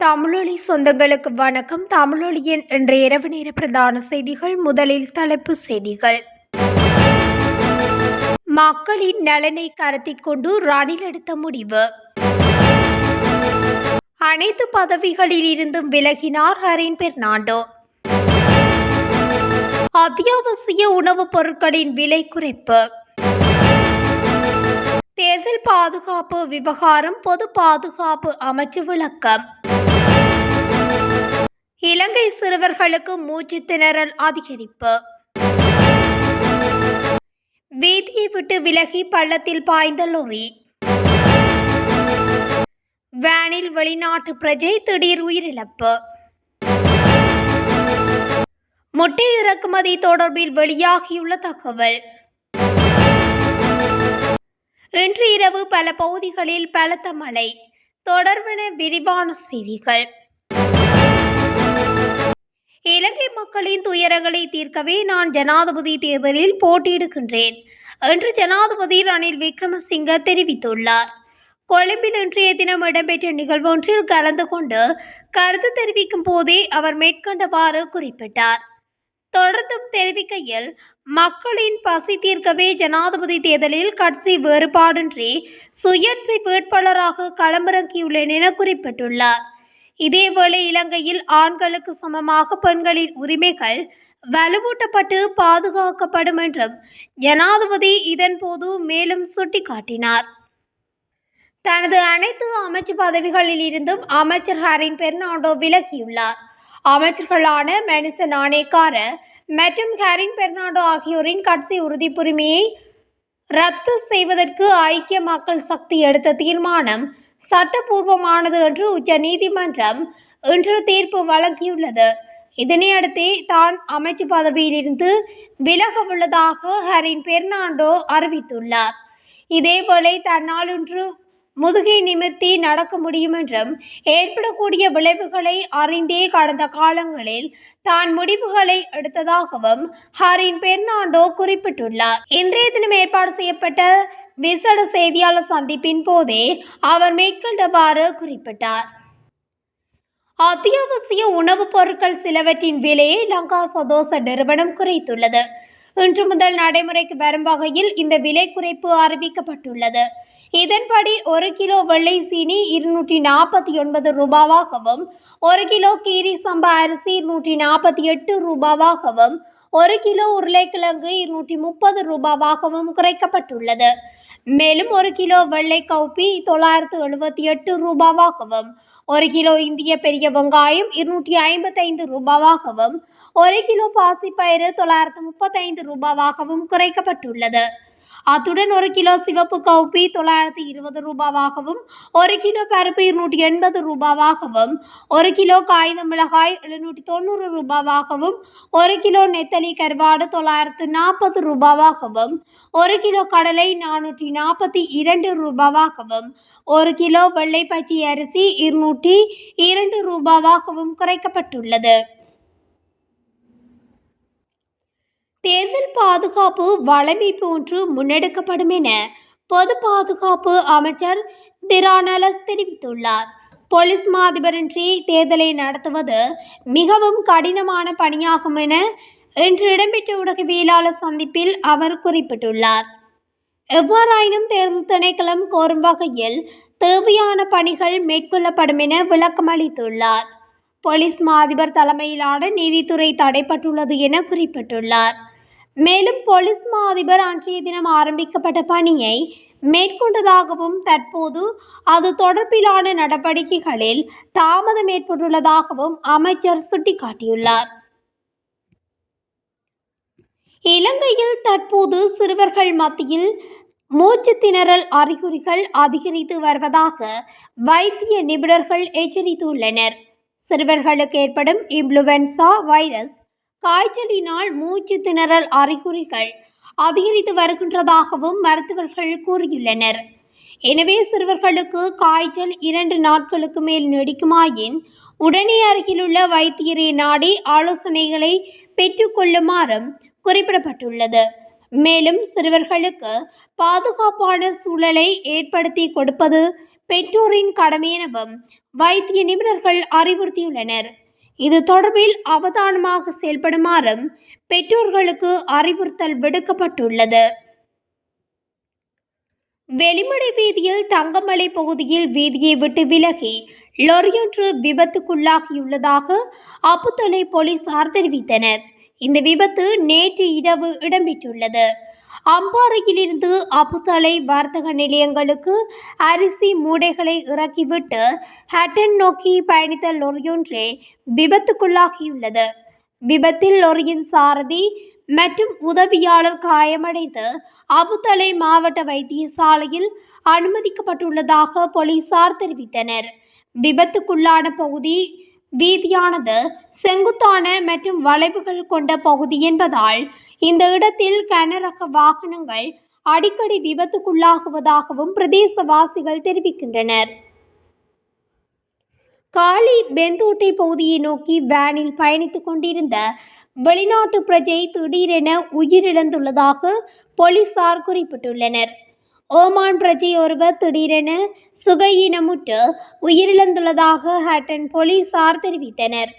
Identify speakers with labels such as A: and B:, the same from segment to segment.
A: தமிழொலி சொந்தங்களுக்கு வணக்கம். தமிழொலியின் இன்றைய இரவு நேர பிரதான செய்திகள். முதலில் தலைப்புச் செய்திகள். மக்களின் நலனை கருத்தில் கொண்டு ரணில் எடுத்த முடிவு. அனைத்து பதவிகளில் இருந்தும் விலகினார் ஹரின் பெர்னாண்டோ. அத்தியாவசிய உணவுப் பொருட்களின் விலை குறைப்பு. தேர்தல் பாதுகாப்பு விவகாரம் பொது பாதுகாப்பு அமைச்சு விளக்கம். இலங்கை சிறுவர்களுக்கு மூச்சு திணறல் அதிகரிப்பு. வீதியை விட்டு விலகி பள்ளத்தில் பாய்ந்த லொரி. வேனில் வெளிநாட்டு பிரஜை திடீர் உயிரிழப்பு. முட்டை இறக்குமதி தொடர்பில் வெளியாகியுள்ள தகவல். இன்று இரவு பல பகுதிகளில் பலத்த மழை தொடர்பான விரிவான செய்திகள். இலங்கை மக்களின் துயரங்களை தீர்க்கவே நான் ஜனாதிபதி தேர்தலில் போட்டியிடுகின்றேன் என்று ஜனாதிபதி ரணில் விக்ரமசிங்க தெரிவித்துள்ளார். கொழும்பில் இன்றைய தினம் இடம்பெற்ற நிகழ்வொன்றில் கலந்து கொண்டு கருத்து தெரிவிக்கும் போதே அவர் மேற்கண்டவாறு குறிப்பிட்டார். தொடர்ந்தும் தெரிவிக்கையில், மக்களின் பசி தீர்க்கவே ஜனாதிபதி தேர்தலில் கட்சி வேறுபாடின்றி சுயேட்சை வேட்பாளராக களமிறங்கியுள்ளேன் என குறிப்பிட்டுள்ளார். இதேவேளை இலங்கையில் ஆண்களுக்கு சமமாக பெண்களின் உரிமைகள் வலுவூட்டப்பட்டு பாதுகாக்கப்படும் என்றும் ஜனாதிபதி இதன்போது மேலும் சுட்டிக்காட்டினார். தனது அனைத்து அமைச்சு பதவிகளில் இருந்தும் அமைச்சர் ஹரின் பெர்னாண்டோ விலகியுள்ளார். அமைச்சர்களான மனிச நாணயக்கார மற்றும் ஹரின் பெர்னாண்டோ ஆகியோரின் கட்சி உறுதிப்புரிமையை ரத்து செய்வதற்கு ஐக்கிய மக்கள் சக்தி எடுத்த தீர்மானம் சட்டபூர்வமானது என்று உச்ச நீதிமன்றம் இன்று தீர்ப்பு வழங்கியுள்ளது. இதனையடுத்தே தான் அமைச்சு பதவியிலிருந்து விலக உள்ளதாக ஹரின் பெர்னாண்டோ அறிவித்துள்ளார். இதேவேளை தன்னால் இன்று முதுகை நிமிர்த்தி நடக்க முடியும் என்றும் ஏற்படக்கூடிய விளைவுகளை அறிந்தே கடந்த காலங்களில் தான் முடிவுகளை எடுத்ததாகவும் ஹரின் பெர்னாண்டோ குறிப்பிட்டுள்ளார். இன்றைய தினம் ஏற்பாடு செய்யப்பட்ட விசேட செய்தியாளர் சந்திப்பின் போதே அவர் மேற்கண்டவாறு குறிப்பிட்டார். அத்தியாவசிய உணவுப் பொருட்கள் சிலவற்றின் விலையை லங்கா சதோச நிறுவனம் குறைத்துள்ளது. இன்று முதல் நடைமுறைக்கு வரும் வகையில் இந்த விலை குறைப்பு அறிவிக்கப்பட்டுள்ளது. இதன்படி 1 கிலோ வெள்ளை சீனி 249 ரூபாவாகவும், 1 கிலோ கீரி சம்பா அரிசி 248 ரூபாவாகவும், 1 கிலோ உருளைக்கிழங்கு 230 ரூபாவாகவும் குறைக்கப்பட்டுள்ளது. மேலும் 1 கிலோ வெள்ளை கவுப்பி 978 ரூபாவாகவும், 1 கிலோ இந்திய பெரிய வெங்காயம் 255 ரூபாவாகவும், 1 கிலோ பாசிப்பயிறு 935 ரூபாவாகவும் குறைக்கப்பட்டுள்ளது. அத்துடன் 1 கிலோ சிவப்பு கவுப்பி 920 ரூபாவாகவும், 1 கிலோ பருப்பு 280 ரூபாவாகவும், 1 கிலோ காய்ந்த மிளகாய் 790 ரூபாவாகவும், 1 கிலோ நெத்தலி கருவாடு 940 ரூபாவாகவும், 1 கிலோ கடலை 442 ரூபாவாகவும், 1 கிலோ வெள்ளை பச்சை அரிசி 202 ரூபாவாகவும் குறைக்கப்பட்டுள்ளது. தேர்தல் பாதுகாப்பு வழமை போன்று முன்னெடுக்கப்படும் என பொது பாதுகாப்பு அமைச்சர் திரானலஸ் தெரிவித்துள்ளார். போலீஸ் மாதிபரின்றி தேர்தலை நடத்துவது மிகவும் கடினமான பணியாகும் என இன்று இடம்பெற்ற ஊடகவியலாளர் சந்திப்பில் அவர் குறிப்பிட்டுள்ளார். எவ்வாறாயினும் தேர்தல் திணைக்களம் கோரும் வகையில் தேவையான பணிகள் மேற்கொள்ளப்படும் என விளக்கமளித்துள்ளார். போலீஸ் மாதிபர் தலைமையிலான நீதித்துறை தடைப்பட்டுள்ளது என குறிப்பிட்டுள்ளார். மேலும் போலீஸ் மாதிபர் அன்றைய தினம் ஆரம்பிக்கப்பட்ட பணியை மேற்கொண்டதாகவும், தற்போது அது தொடர்பிலான நடவடிக்கைகளில் தாமதம் ஏற்பட்டுள்ளதாகவும் அமைச்சர் சுட்டிக்காட்டியுள்ளார். இலங்கையில் தற்போது சிறுவர்கள் மத்தியில் மூச்சு திணறல் அறிகுறிகள் அதிகரித்து வருவதாக வைத்திய நிபுணர்கள் எச்சரித்துள்ளனர். சிறுவர்களுக்கு ஏற்படும் இன்ஃப்ளூவன்சா வைரஸ் காய்ச்சலினால் மூச்சு திணறல் அறிகுறிகள் அதிகரித்து வருகின்றதாகவும் மருத்துவர்கள் கூறியுள்ளனர். எனவே சிறுவர்களுக்கு காய்ச்சல் 2 நாட்களுக்கு மேல் நீடிக்குமாயின் உடனே அருகிலுள்ள வைத்தியரை நாடி ஆலோசனைகளை பெற்றுக்கொள்ளுமாறும் குறிப்பிடப்பட்டுள்ளது. மேலும் சிறுவர்களுக்கு பாதுகாப்பான சூழலை ஏற்படுத்தி கொடுப்பது பெற்றோரின் கடமை எனவும் வைத்திய நிபுணர்கள் அறிவுறுத்தியுள்ளனர். இது தொடர்பில் அவதானமாக செயல்படுமாறும் பெற்றோர்களுக்கு அறிவுறுத்தல் விடுக்கப்பட்டுள்ளது. வெளிமடை வீதியில் தங்கமலை பகுதியில் வீதியை விட்டு விலகி லொரியொன்று விபத்துக்குள்ளாகியுள்ளதாக அப்புத்தளை போலீசார் தெரிவித்தனர். இந்த விபத்து நேற்று இரவு இடம்பெற்றுள்ளது. அம்பாறையிலிருந்து அப்புத்தளை வர்த்தக நிலையங்களுக்கு அரிசி மூடைகளை இறக்கிவிட்டு ஹட்டன் நோக்கி பயணித்த லொரியொன்றே விபத்துக்குள்ளாகியுள்ளது. விபத்தில் லொரியின் சாரதி மற்றும் உதவியாளர் காயமடைந்து அப்புத்தளை மாவட்ட வைத்தியசாலையில் அனுமதிக்கப்பட்டுள்ளதாக போலீசார் தெரிவித்தனர். விபத்துக்குள்ளான பகுதி வீதியானது செங்குத்தான மற்றும் வளைவுகள் கொண்ட பகுதி என்பதால் இந்த இடத்தில் கனரக வாகனங்கள் அடிக்கடி விபத்துக்குள்ளாகுவதாகவும் பிரதேசவாசிகள் தெரிவிக்கின்றனர். காலி பெந்தோட்டை பகுதியை நோக்கி வேனில் பயணித்துக் கொண்டிருந்த வெளிநாட்டு பிரஜை திடீரென உயிரிழந்துள்ளதாக போலீசார் குறிப்பிட்டுள்ளனர். ஓமான் பிரஜை ஒருவர் திடீரென சுகையினமுற்று உயிரிழந்துள்ளதாக ஹட்டன் போலீசார் தெரிவித்தனர்.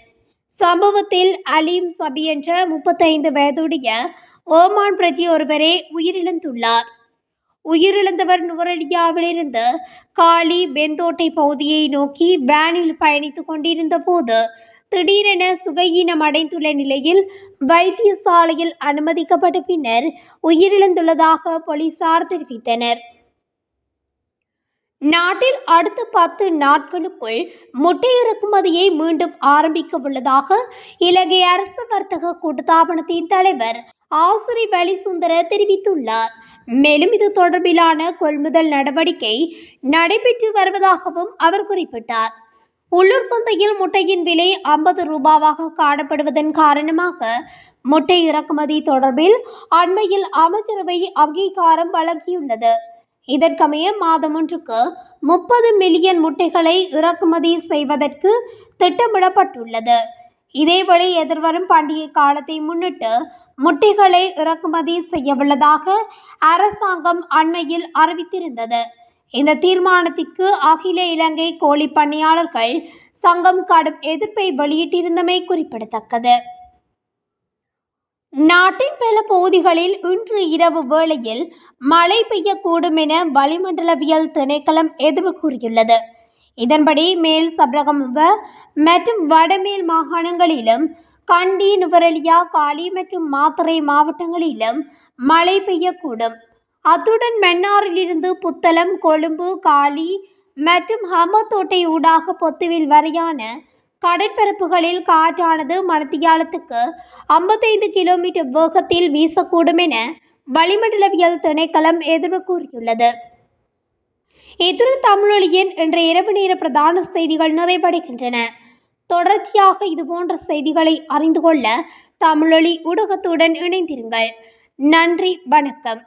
A: சம்பவத்தில் அலீம் சபி என்ற 35 வயதுடைய ஓமான் பிரஜை ஒருவரே உயிரிழந்துள்ளார். உயிரிழந்தவர் நுவரெலியாவிலிருந்து காலி பெந்தோட்டை பகுதியை நோக்கி வேனில் பயணித்துக் கொண்டிருந்த போது திடீரென சுகையீனம் அடைந்துள்ள நிலையில் வைத்தியசாலையில் அனுமதிக்கப்பட்ட பின்னர் உயிரிழந்துள்ளதாக போலீசார் தெரிவித்தனர். நாட்டில் அடுத்த 10 நாட்களுக்குள் முட்டை இறக்குமதியை மீண்டும் ஆரம்பிக்க உள்ளதாக இலங்கை அரசு வர்த்தக கூட்டுத்தாபனத்தின் தலைவர் ஆசிரி வலிசுந்தர தெரிவித்துள்ளார். மேலும் இது தொடர்பிலான கொள்முதல் நடவடிக்கை நடைபெற்று வருவதாகவும் அவர் குறிப்பிட்டார். உள்ளூர் சந்தையில் முட்டையின் விலை 50 ரூபாவாக காணப்படுவதன் காரணமாக முட்டை இறக்குமதி தொடர்பில் அண்மையில் அமைச்சரவை அங்கீகாரம் வழங்கியுள்ளது. இதற்கமைய மாதம் ஒன்றுக்கு 30 மில்லியன் முட்டைகளை இறக்குமதி செய்வதற்கு திட்டமிடப்பட்டுள்ளது. இதேவேளை எதிர்வரும் பண்டிகை காலத்தை முன்னிட்டு முட்டைகளை இறக்குமதி செய்யவுள்ளதாக அரசாங்கம் அண்மையில் அறிவித்திருந்தது. இந்த தீர்மானத்திற்கு அகில இலங்கை கோழி பண்ணையாளர்கள் சங்கம் கடும் எதிர்ப்பை வெளியிட்டிருந்தமை குறிப்பிடத்தக்கது. நாட்டின் பல பகுதிகளில் இன்று இரவு வேளையில் மழை பெய்யக்கூடும் என வளிமண்டலவியல் திணைக்களம் எதிர்வு கூறியுள்ளது. இதன்படி மேல் சப்ரகமுவ மற்றும் வடமேல் மாகாணங்களிலும் கண்டி, நுவரெலியா, காலி மற்றும் மாத்தறை மாவட்டங்களிலும் மழை பெய்யக்கூடும். அத்துடன் மன்னாரிலிருந்து புத்தளம், கொழும்பு, காலி மற்றும் ஹம்மத்தோட்டை ஊடாக பொத்துவில் வரையான கடற்பரப்புகளில் காற்றானது மணித்தியாலத்துக்கு 55 கிலோமீட்டர் வேகத்தில் வீசக்கூடும் என வளிமண்டலவியல் திணைக்களம் எதிர்வு கூறியுள்ளது. இத்துடன் தமிழொலியின் இன்றைய இரவு நேர பிரதான செய்திகள் நிறைவடைகின்றன. தொடர்ச்சியாக இதுபோன்ற செய்திகளை அறிந்து கொள்ள தமிழொலி ஊடகத்துடன் இணைந்திருங்கள். நன்றி, வணக்கம்.